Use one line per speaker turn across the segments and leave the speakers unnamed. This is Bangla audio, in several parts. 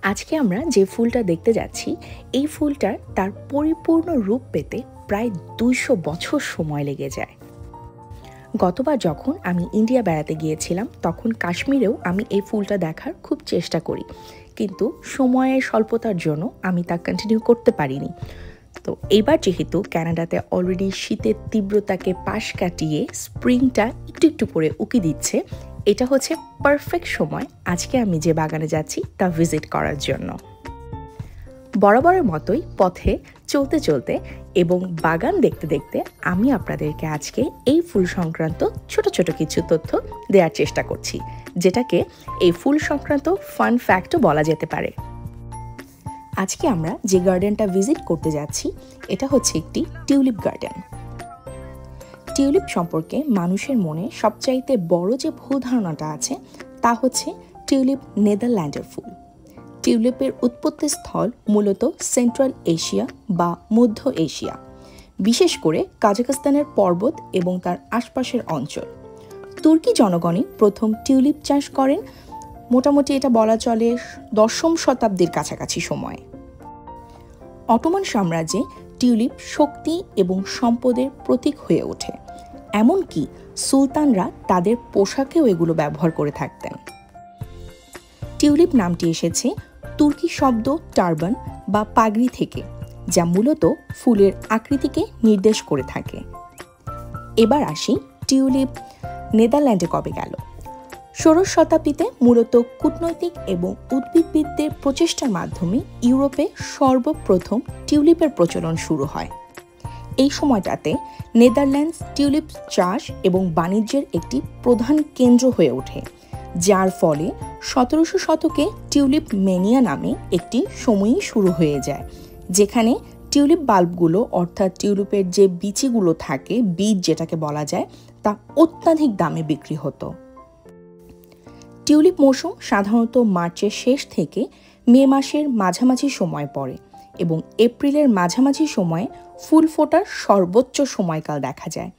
আজকে আমরা যে ফুলটা দেখতে যাচ্ছি এই ফুলটার তার পরিপূর্ণ রূপ পেতে প্রায় ২০০ বছর সময় লেগে যায়। গতবার যখন আমি ইন্ডিয়া বেড়াতে গিয়েছিলাম তখন কাশ্মীরেও আমি এই ফুলটা দেখার খুব চেষ্টা করি, কিন্তু সময়ের স্বল্পতার জন্য আমি তা কন্টিনিউ করতে পারিনি। তো এবার যেহেতু কানাডাতে অলরেডি শীতের তীব্রতাকে পাশ কাটিয়ে স্প্রিংটা একটু একটু করে উকি দিচ্ছে, এটা হচ্ছে পারফেক্ট সময় আজকে আমি যে বাগানে যাচ্ছি তা ভিজিট করার জন্য। বরাবরের মতোই পথে চলতে চলতে এবং বাগান দেখতে দেখতে আমি আপনাদেরকে আজকে এই ফুল সংক্রান্ত ছোট ছোট কিছু তথ্য দেওয়ার চেষ্টা করছি, যেটাকে এই ফুল সংক্রান্ত ফান ফ্যাক্টও বলা যেতে পারে। আজকে আমরা যে গার্ডেনটা ভিজিট করতে যাচ্ছি এটা হচ্ছে একটি টিউলিপ গার্ডেন। টিউলিপ সম্পর্কে মানুষের মনে সবচাইতে বড় যে ভুল ধারণাটা আছে তা হচ্ছে টিউলিপ নেদারল্যান্ডের ফুল। টিউলিপের উৎপত্তি স্থল মূলত সেন্ট্রাল এশিয়া বা মধ্য এশিয়া, বিশেষ করে কাজাখস্তানের পর্বত এবং তার আশপাশের অঞ্চল। তুর্কি জনগণই প্রথম টিউলিপ চাষ করেন, মোটামুটি এটা বলা চলে ১০ম শতাব্দীর কাছাকাছি সময়ে। অটোমান সাম্রাজ্যে টিউলিপ শক্তি এবং সম্পদের প্রতীক হয়ে ওঠে, এমনকি সুলতানরা তাদের পোশাকেও এগুলো ব্যবহার করে থাকতেন। টিউলিপ নামটি এসেছে তুর্কি শব্দ টারবান বা পাগড়ি থেকে, যা মূলত ফুলের আকৃতিকে নির্দেশ করে থাকে। এবার আসি টিউলিপ নেদারল্যান্ডে কবে গেল। ১৬শ শতাব্দীতে মূলত কূটনৈতিক এবং উদ্ভিদবিদদের প্রচেষ্টার মাধ্যমে ইউরোপে সর্বপ্রথম টিউলিপের প্রচলন শুরু হয়। এই সময়টাতে নেদারল্যান্ডস টিউলিপ চাষ এবং বাণিজ্যের একটি প্রধান কেন্দ্র হয়ে ওঠে, যার ফলে ১৭শ শতকে টিউলিপ ম্যানিয়া নামে একটি সময়ই শুরু হয়ে যায়, যেখানে টিউলিপ বাল্বগুলো অর্থাৎ টিউলিপের যে বিচিগুলো থাকে, বীজ যেটাকে বলা যায়, তা অত্যাধিক দামে বিক্রি হতো। টিউলিপ মৌসুম সাধারণত মার্চের শেষ থেকে মে মাসের মাঝামাঝি সময় পড়ে এবং এপ্রিলের মাঝামাঝি সময়ে ফুল ফোটার সর্বোচ্চ সময়কাল দেখা যায়।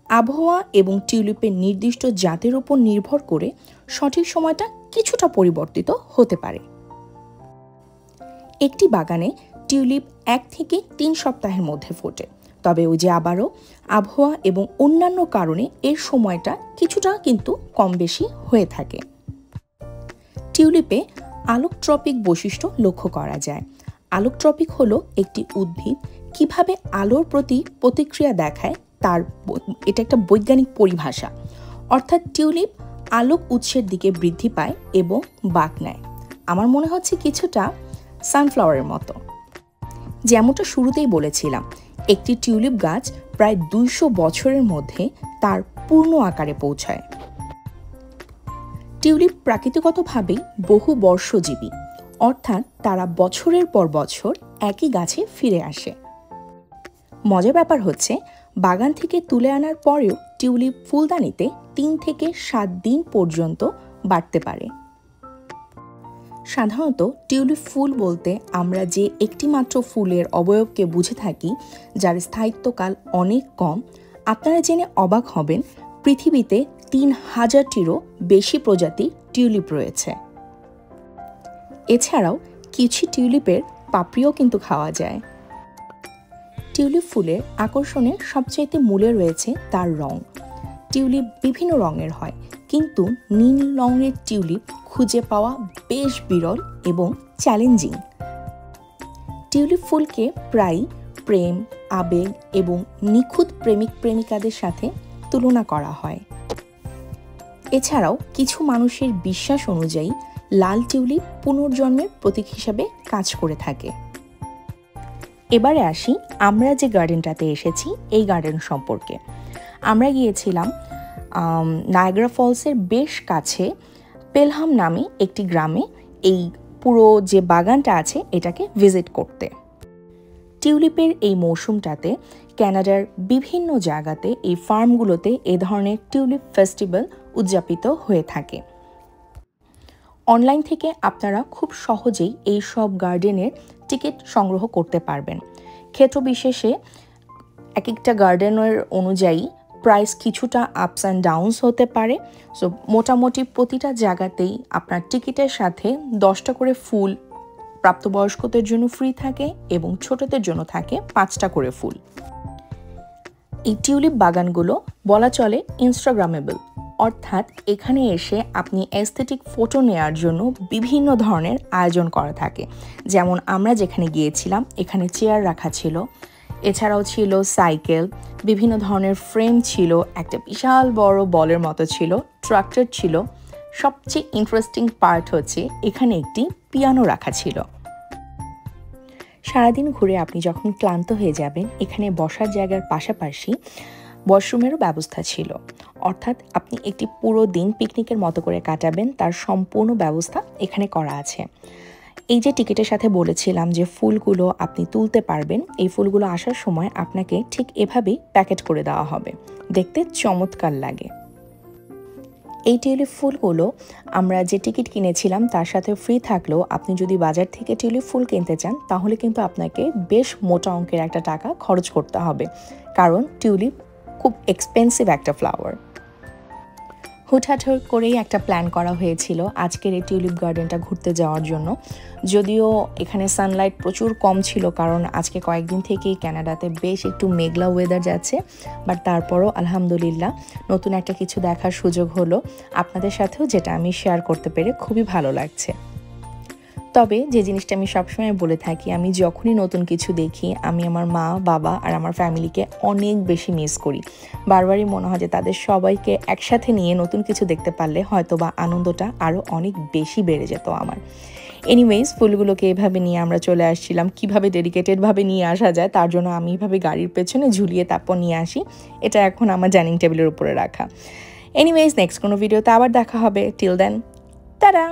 আবহাওয়া এবং টিউলিপের নির্দিষ্ট জাতের উপর নির্ভর করে সঠিক সময়টা কিছুটা পরিবর্তিত হতে পারে। একটি বাগানে টিউলিপ ১ থেকে ৩ সপ্তাহের মধ্যে ফোটে, তবে ওই যে আবারও আবহাওয়া এবং অন্যান্য কারণে এর সময়টা কিছুটা কিন্তু কম বেশি হয়ে থাকে। টিউলিপে আলোকট্রপিক বৈশিষ্ট্য লক্ষ্য করা যায়। আলোকট্রপিক হলো একটি উদ্ভিদ কিভাবে আলোর প্রতি প্রতিক্রিয়া দেখায় এটা একটা বৈজ্ঞানিক পরিভাষা, অর্থাৎ টিউলিপ আলোক উৎসের দিকে বৃদ্ধি পায় এবং বাঁক নেয়। আমার মনে হচ্ছে কিছুটা সানফ্লাওয়ারের মতো। যেমনটা শুরুতেই বলেছিলাম, একটি টিউলিপ গাছ প্রায় ২০০ বছরের মধ্যে তার পূর্ণ আকারে পৌঁছায়। টিউলিপ প্রাকৃতিকভাবেই বহু বর্ষজীবী, অর্থাৎ তারা বছরের পর বছর একই গাছে ফিরে আসে। মজার ব্যাপার হচ্ছে, বাগান থেকে তুলে আনার পরেও টিউলিপ ফুলদানিতে ৩ থেকে ৭ দিন পর্যন্ত বাড়তে পারে। সাধারণত টিউলিপ ফুল বলতে আমরা যে একটি মাত্র ফুলের অবয়বকে বুঝে থাকি, যার স্থায়িত্বকাল অনেক কম। আপনারা জেনে অবাক হবেন, পৃথিবীতে ৩,০০০টিরও বেশি প্রজাতির টিউলিপ রয়েছে। এছাড়াও কিছু টিউলিপের পাপড়িও কিন্তু খাওয়া যায়। টিউলিপ ফুলের আকর্ষণের সবচাইতে মূলে রয়েছে তার রং। টিউলিপ বিভিন্ন রঙের হয়, কিন্তু নীল রঙের টিউলিপ খুঁজে পাওয়া বেশ বিরল এবং চ্যালেঞ্জিং। টিউলিপ ফুলকে প্রায়ই প্রেম, আবেগ এবং নিখুঁত প্রেমিক প্রেমিকাদের সাথে তুলনা করা হয়। এছাড়াও কিছু মানুষের বিশ্বাস অনুযায়ী লাল টিউলিপ পুনর্জন্মের প্রতীক হিসাবে কাজ করে থাকে। এবারে আসি আমরা যে গার্ডেনটাতে এসেছি এই গার্ডেন সম্পর্কে। আমরা গিয়েছিলাম নায়াগ্রা ফলসের বেশ কাছে পেলহাম নামে একটি গ্রামে এই পুরো যে বাগানটা আছে এটাকে ভিজিট করতে। টিউলিপের এই মৌসুমটাতে কানাডার বিভিন্ন জায়গাতে এই ফার্মগুলোতে এ ধরনের টিউলিপ ফেস্টিভ্যাল উদযাপিত হয়ে থাকে। অনলাইন থেকে আপনারা খুব সহজেই এই সব গার্ডেনের টিকিট সংগ্রহ করতে পারবেন। ক্ষেত্র বিশেষে এক একটা গার্ডেনের অনুযায়ী প্রাইস কিছুটা আপস অ্যান্ড ডাউনস হতে পারে। সো মোটামুটি প্রতিটা জায়গাতেই আপনার টিকিটের সাথে 10টা করে ফুল প্রাপ্তবয়স্কদের জন্য ফ্রি থাকে এবং ছোটদের জন্য থাকে 5টা করে ফুল। এই টিউলিপ বাগানগুলো বলা চলে ইনস্টাগ্রামেবল, অর্থাৎ এখানে এসে আপনি অ্যাস্থেটিক ফটো নেওয়ার জন্য বিভিন্ন ধরনের আয়োজন করা থাকে। যেমন আমরা যেখানে গিয়েছিলাম এখানে চেয়ার রাখা ছিল, এছাড়াও ছিল সাইকেল, বিভিন্ন ধরনের ফ্রেম ছিল, একটা বিশাল বড় বলের মতো ছিল, ট্রাক্টর ছিল। সবচেয়ে ইন্টারেস্টিং পার্ট হচ্ছে এখানে একটি পিয়ানো রাখা ছিল। সারাদিন ঘুরে আপনি যখন ক্লান্ত হয়ে যাবেন এখানে বসার জায়গার পাশাপাশি ওয়াশরুমেরও ব্যবস্থা ছিল, অর্থাৎ আপনি একটি পুরো দিন পিকনিকের মতো করে কাটাবেন তার সম্পূর্ণ ব্যবস্থা এখানে করা আছে। এই যে টিকিটের সাথে বলেছিলাম যে ফুলগুলো আপনি তুলতে পারবেন, এই ফুলগুলো আসার সময় আপনাকে ঠিক এভাবেই প্যাকেট করে দেওয়া হবে, দেখতে চমৎকার লাগে। এই টিউলিপ ফুলগুলো আমরা যে টিকিট কিনেছিলাম তার সাথে ফ্রি থাকলেও আপনি যদি বাজার থেকে টিউলিপ ফুল কিনতে চান তাহলে কিন্তু আপনাকে বেশ মোটা অঙ্কের একটা টাকা খরচ করতে হবে, কারণ টিউলিপ খুব এক্সপেন্সিভ একটা ফ্লাওয়ার। হুটহাট করেই একটা প্ল্যান করা হয়েছিল আজকের এই টিউলিপ গার্ডেনটা ঘুরতে যাওয়ার জন্য। যদিও এখানে সানলাইট প্রচুর কম ছিল, কারণ আজকে কয়েকদিন থেকেই কানাডাতে বেশ একটু মেঘলা ওয়েদার যাচ্ছে, বাট তারপরও আলহামদুলিল্লাহ নতুন একটা কিছু দেখার সুযোগ হলো আপনাদের সাথেও, যেটা আমি শেয়ার করতে পেরে খুবই ভালো লাগছে। তবে যে জিনিসটা আমি সবসময় বলে থাকি, আমি যখনই নতুন কিছু দেখি আমি আমার মা, বাবা আর আমার ফ্যামিলিকে অনেক বেশি মিস করি। বারবারই মনে হয় যে তাদের সবাইকে একসাথে নিয়ে নতুন কিছু দেখতে পারলে হয়তো বা আনন্দটা আরও অনেক বেশি বেড়ে যেত আমার। এনিওয়েজ, ফুলগুলোকে এভাবে নিয়ে আমরা চলে আসছিলাম। কিভাবে ডেডিকেটেডভাবে নিয়ে আসা যায় তার জন্য আমি এভাবে গাড়ির পেছনে ঝুলিয়ে তারপর নিয়ে আসি। এটা এখন আমার ডাইনিং টেবিলের উপরে রাখা। এনিওয়েজ, নেক্সট কোনো ভিডিওতে আবার দেখা হবে। Till then, tata.